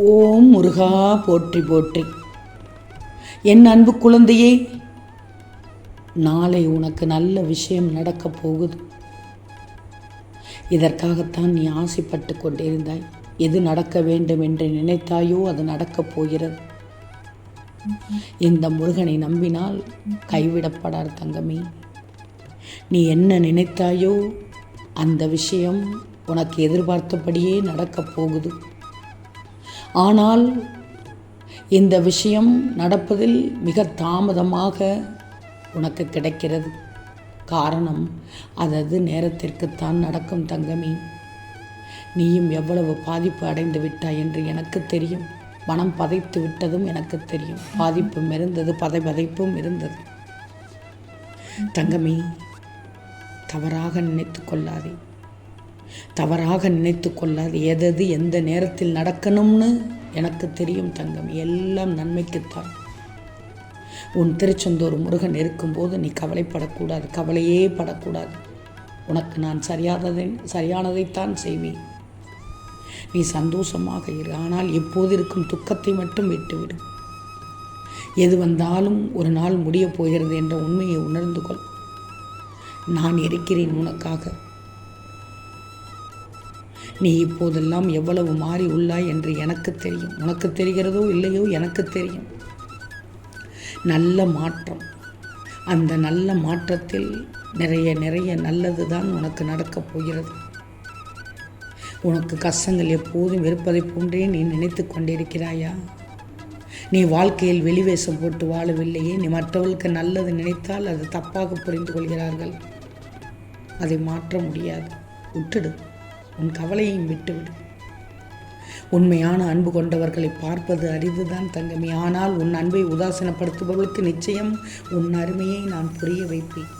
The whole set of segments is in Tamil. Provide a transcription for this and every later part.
ஓம் முருகா போற்றி போற்றி. என் அன்பு குழந்தையே, நாளை உனக்கு நல்ல விஷயம் நடக்கப் போகுது. இதற்காகத்தான் நீ ஆசைப்பட்டு கொண்டிருந்தாய். எது நடக்க வேண்டும் என்று நினைத்தாயோ அது நடக்கப் போகிறது. இந்த முருகனை நம்பினால் கைவிடப்படார் தங்கமே. நீ என்ன நினைத்தாயோ அந்த விஷயம் உனக்கு எதிர்பார்த்தபடியே நடக்கப் போகுது. ஆனால் இந்த விஷயம் நடப்பதில் மிக தாமதமாக உனக்கு கிடைக்கிறது. காரணம், அதது நேரத்திற்குத்தான் நடக்கும் தங்கமே. நீயும் எவ்வளவு பாதிப்பு அடைந்து விட்டாய் என்று எனக்கு தெரியும். மனம் பதைத்து விட்டதும் எனக்கு தெரியும். பாதிப்பும் இருந்தது, பதைப்பும் இருந்தது. தங்கமே, தவறாக நினைத்து கொள்ளாதே. தவறாக நினைத்து கொள்ளாது. எது எந்த நேரத்தில் நடக்கணும்னு எனக்கு தெரியும் தங்கம். எல்லாம் நன்மைக்குத்தான். உன் திருச்செந்தூர் முருகன் இருக்கும்போது நீ கவலைப்படக்கூடாது. கவலையே படக்கூடாது. உனக்கு நான் சரியானதைத்தான் செய்வேன். நீ சந்தோஷமாக இரு. ஆனால் எப்போது இருக்கும் துக்கத்தை மட்டும் விட்டுவிடு. எது வந்தாலும் ஒரு நாள் முடியப் போகிறது என்ற உண்மையை உணர்ந்து கொள். நான் இருக்கிறேன் உனக்காக. நீ இப்போதெல்லாம் எவ்வளவு மாறி உள்ளாய் என்று எனக்கு தெரியும். உனக்கு தெரிகிறதோ இல்லையோ எனக்கு தெரியும். நல்ல மாற்றம். அந்த நல்ல மாற்றத்தில் நிறைய நல்லது தான் உனக்கு நடக்கப் போகிறது. உனக்கு கஷ்டங்கள் எப்போதும் இருப்பதை போன்றே நீ நினைத்து கொண்டிருக்கிறாயா? நீ வாழ்க்கையில் வெளிவேஷம் போட்டு வாழவில்லையே. நீ மற்றவர்களுக்கு நல்லது நினைத்தால் அது தப்பாக புரிந்து கொள்கிறார்கள். அதை மாற்ற முடியாது. விட்டுடு. உன் கவலையையும் விட்டுவிடு. உண்மையான அன்பு கொண்டவர்களை பார்ப்பது அரிதுதான் தங்கமே. ஆனால் உன் அன்பை உதாசீனப்படுத்துபவர்களுக்கு நிச்சயம் உன் அருமையை நான் புரிய வைப்பேன்.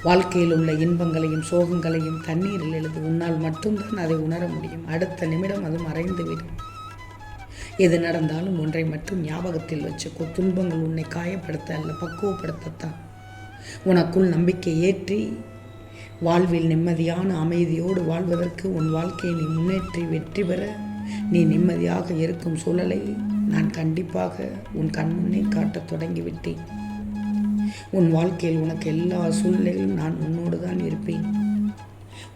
வாழ்க்கையில் உள்ள இன்பங்களையும் சோகங்களையும் தண்ணீரில் எழுது. உன்னால் மட்டும்தான் அதை உணர முடியும். அடுத்த நிமிடம் அது மறைந்துவிடும். எது நடந்தாலும் ஒன்றை மட்டும் ஞாபகத்தில் வச்சுக்கோ. துன்பங்கள் உன்னை காயப்படுத்த அல்ல, பக்குவப்படுத்தத்தான். உனக்குள் நம்பிக்கை ஏற்றி வாழ்வில் நிம்மதியான அமைதியோடு வாழ்வதற்கு உன் வாழ்க்கையை நீ முன்னேற்றி வெற்றி பெற நீ நிம்மதியாக இருக்கும் சூழலை நான் கண்டிப்பாக உன் கண்முன்னே காட்டத் தொடங்கிவிட்டேன். உன் வாழ்க்கையில் உனக்கு எல்லா சூழ்நிலையிலும் நான் உன்னோடு தான் இருப்பேன்.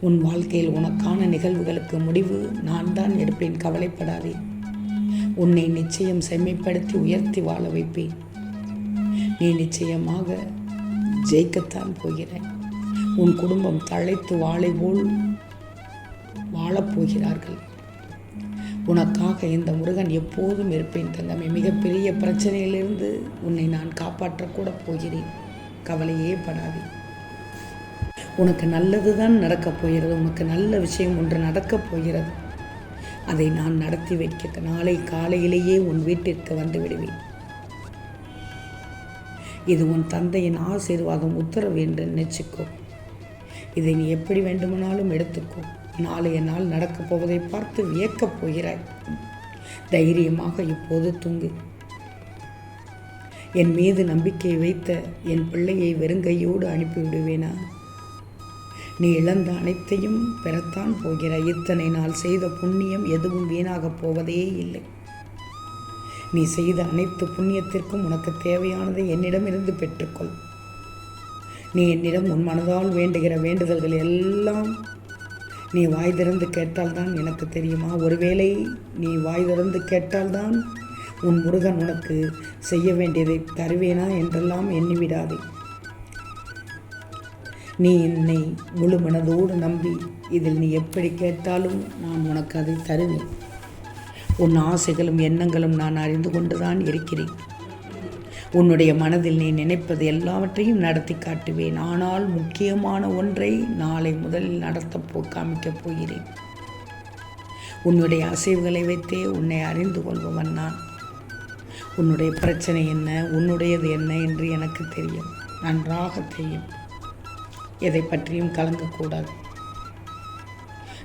உன் வாழ்க்கையில் உனக்கான நிகழ்வுகளுக்கு முடிவு நான் தான் எடுப்பேன். கவலைப்படாதே. உன்னை நிச்சயம் செம்மைப்படுத்தி உயர்த்தி வாழ வைப்பேன். நீ நிச்சயமாக ஜெயிக்கத்தான் போகிறாய். உன் குடும்பம் தழைத்து வாழை போல் வாழப்போகிறார்கள். உனக்காக இந்த முருகன் எப்போதும் இருப்பேன் தங்கமே. மிகப்பெரிய பிரச்சனையிலிருந்து உன்னை நான் காப்பாற்றக்கூட போகிறேன். கவலையே படாதே. உனக்கு நல்லது தான் நடக்கப் போகிறது. உனக்கு நல்ல விஷயம் ஒன்று நடக்கப் போகிறது. அதை நான் நடத்தி வைக்க நாளை காலையிலேயே உன் வீட்டிற்கு வந்து விடுவேன். இது உன் தந்தையின் ஆசீர்வாதம், உத்தரவு என்று நினைச்சுக்கோ. இதை நீ எப்படி வேண்டுமானாலும் எடுத்துக்கோ. நாளைய நாள் நடக்கப் போவதை பார்த்து வியக்கப் போகிறாய். தைரியமாக இப்போது தூங்கு. என் மீது நம்பிக்கை வைத்த என் பிள்ளையை வெறுங்கையோடு அனுப்பிவிடுவேனா? நீ இழந்த அனைத்தையும் பெறத்தான் போகிறாய். இத்தனை நாள் செய்த புண்ணியம் எதுவும் வீணாகப் போவதே இல்லை. நீ செய்த அனைத்து புண்ணியத்திற்கும் உனக்கு தேவையானதை என்னிடமிருந்து பெற்றுக்கொள். நீ என்னிடம் உன் மனதால் வேண்டுகிற வேண்டுதல்கள் எல்லாம் நீ வாய் திறந்து கேட்டால்தான் எனக்கு தெரியுமா? ஒருவேளை நீ வாய் திறந்து கேட்டால்தான் உன் முருகன் உனக்கு செய்ய வேண்டியதை தருவேனா என்றெல்லாம் எண்ணிவிடாதே. நீ என்னை முழு மனதோடு நம்பி இதில் நீ எப்படி கேட்டாலும் நான் உனக்கு அதை தருவேன். உன் ஆசைகளும் எண்ணங்களும் நான் அறிந்து கொண்டுதான் இருக்கிறேன். உன்னுடைய மனதில் நீ நினைப்பது எல்லாவற்றையும் நடத்தி காட்டுவேன். ஆனால் முக்கியமான ஒன்றை நாளை முதலில் காமிக்கப் போகிறேன். உன்னுடைய அசைவுகளை வைத்தே உன்னை அறிந்து கொள்பவன் நான். உன்னுடைய பிரச்சனை என்ன, உன்னுடையது என்ன என்று எனக்கு தெரியும். நன்றாக தெரியும். எதை பற்றியும் கலங்கக்கூடாது.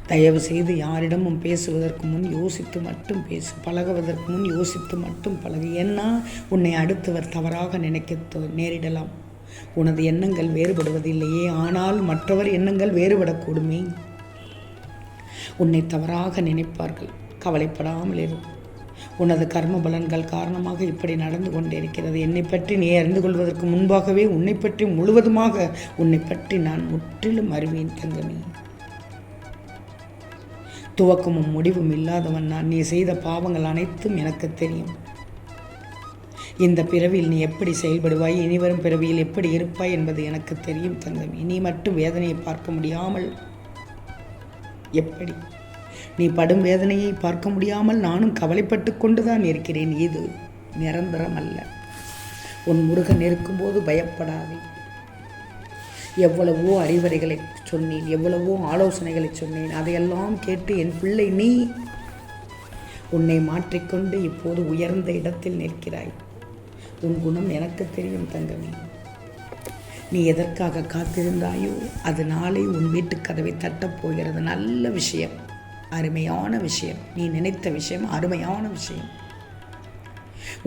தயவு செய்து யாரிடமும் பேசுவதற்கு முன் யோசித்து மட்டும் பேசு. பழகுவதற்கு முன் யோசித்து மட்டும் பழகு. ஏன்னா உன்னை அடுத்தவர் தவறாக நினைக்க நேரிடலாம். உனது எண்ணங்கள் வேறுபடுவதில்லையே, ஆனால் மற்றவர் எண்ணங்கள் வேறுபடக்கூடுமே. உன்னை தவறாக நினைப்பார்கள். கவலைப்படாமல் இரு. உனது கர்ம பலன்கள் காரணமாக இப்படி நடந்து கொண்டிருக்கிறது. என்னை பற்றி நீ அறிந்து கொள்வதற்கு முன்பாகவே உன்னை பற்றி முழுவதுமாக உன்னை பற்றி நான் முற்றிலும் அறிவேன் தங்கமே. துவக்கமும் முடிவும் இல்லாதவன் நான். நீ செய்த பாவங்கள் அனைத்தும் எனக்கு தெரியும். இந்த பிறவியில் நீ எப்படி செயல்படுவாய், இனிவரும் பிறவியில் எப்படி இருப்பாய் என்பது எனக்கு தெரியும் தங்கமே. நீ மட்டும் வேதனையை பார்க்க முடியாமல் எப்படி? நீ படும் வேதனையை பார்க்க முடியாமல் நானும் கவலைப்பட்டு கொண்டுதான் இருக்கிறேன். இது நிரந்தரம் அல்ல. உன் முருகன் இருக்கும்போது பயப்படாதே. எவ்வளவோ அறிவுரைகளை சொன்னேன், எவ்வளவோ ஆலோசனைகளை சொன்னேன். அதையெல்லாம் கேட்டு என் பிள்ளை நீ உன்னை மாற்றிக்கொண்டு இப்போது உயர்ந்த இடத்தில் நிற்கிறாய். உன் குணம் எனக்கு தெரியும் தங்கமே. நீ எதற்காக காத்திருந்தாயோ அது நாளை உன் வீட்டு கதவை தட்டப்போகிறது. நல்ல விஷயம், அருமையான விஷயம். நீ நினைத்த விஷயம் அருமையான விஷயம்.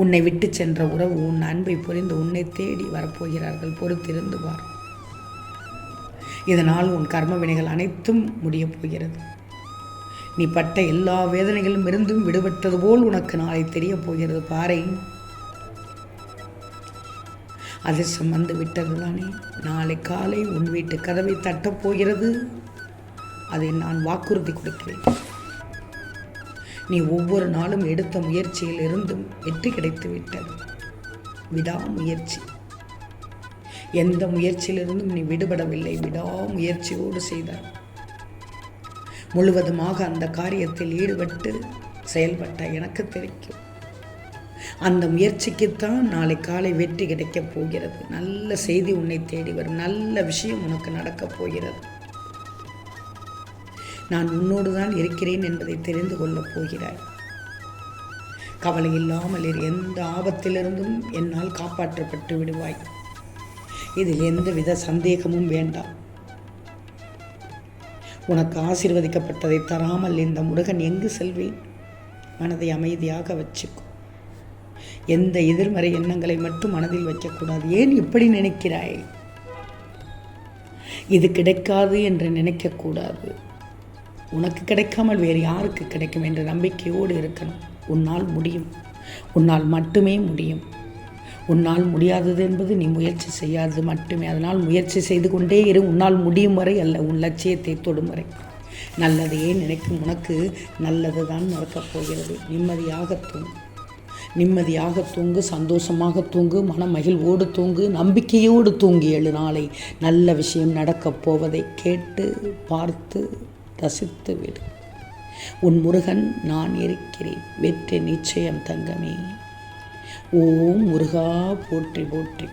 உன்னை விட்டு சென்ற உறவு உன் அன்பை புரிந்து உன்னை தேடி வரப்போகிறார்கள். பொறுத்திருந்து பார். இதனால் உன் கர்ம வினைகள் அனைத்தும் முடியப் போகிறது. நீ பட்ட எல்லா வேதனைகளும் இருந்தும் விடுபட்டது போல் உனக்கு நாளை தெரிய போகிறது. பாறை அதிர்ஷ்டம் வந்து விட்டது தானே. நாளை காலை உன் வீட்டு கதவை தட்டப்போகிறது. அதை நான் வாக்குறுதி கொடுக்கிறேன். நீ ஒவ்வொரு நாளும் எடுத்த முயற்சியில் இருந்தும் வெற்றி கிடைத்து விட்டது. விடாமுயற்சி. எந்த முயற்சியிலிருந்தும் நீ விடுபடவில்லை. விடாமுயற்சியோடு செய்தார். முழுவதுமாக அந்த காரியத்தில் ஈடுபட்டு செயல்பட்ட எனக்கு தெரியும். அந்த முயற்சிக்குத்தான் நாளை காலை வெற்றி கிடைக்கப் போகிறது. நல்ல செய்தி உன்னை தேடி வரும். நல்ல விஷயம் உனக்கு நடக்கப் போகிறது. நான் உன்னோடு தான் இருக்கிறேன் என்பதை தெரிந்து கொள்ளப் போகிறாய். கவலை இல்லாமல் எந்த ஆபத்திலிருந்தும் என்னால் காப்பாற்றப்பட்டு விடுவாய். இதில் எந்தவித சந்தேகமும் வேண்டாம். உனக்கு ஆசீர்வதிக்கப்பட்டதை தராமல் இந்த முருகன் எங்கு செல்வேன்? மனதை அமைதியாக வச்சுக்கோ. எந்த எதிர்மறை எண்ணங்களை மட்டும் மனதில் வைக்கக்கூடாது. ஏன் இப்படி நினைக்கிறாய்? இது கிடைக்காது என்று நினைக்கக்கூடாது. உனக்கு கிடைக்காமல் வேறு யாருக்கு கிடைக்கும் என்ற நம்பிக்கையோடு இருக்கணும். உன்னால் முடியும். உன்னால் மட்டுமே முடியும். உன்னால் முடியாதது என்பது நீ முயற்சி செய்யாதது மட்டுமே. அதனால் முயற்சி செய்து கொண்டே இரு. உன்னால் முடியும் வரை அல்ல, உன் லட்சியத்தை தொடும் வரை. நல்லதையே நினைக்கும் உனக்கு நல்லது தான் நடக்கப் போகிறது. நிம்மதியாக தூங்கு. நிம்மதியாக தூங்கு. சந்தோஷமாக தூங்கு. மன மகிழ்வோடு தூங்கு. நம்பிக்கையோடு தூங்கி எழு. நாளை நல்ல விஷயம் நடக்கப் போவதை கேட்டு பார்த்து ரசித்து விடு. உன் முருகன் நான் இருக்கிறேன். வெற்றி நிச்சயம் தங்கமே. ஓம் முருகா போற்றி போற்றி.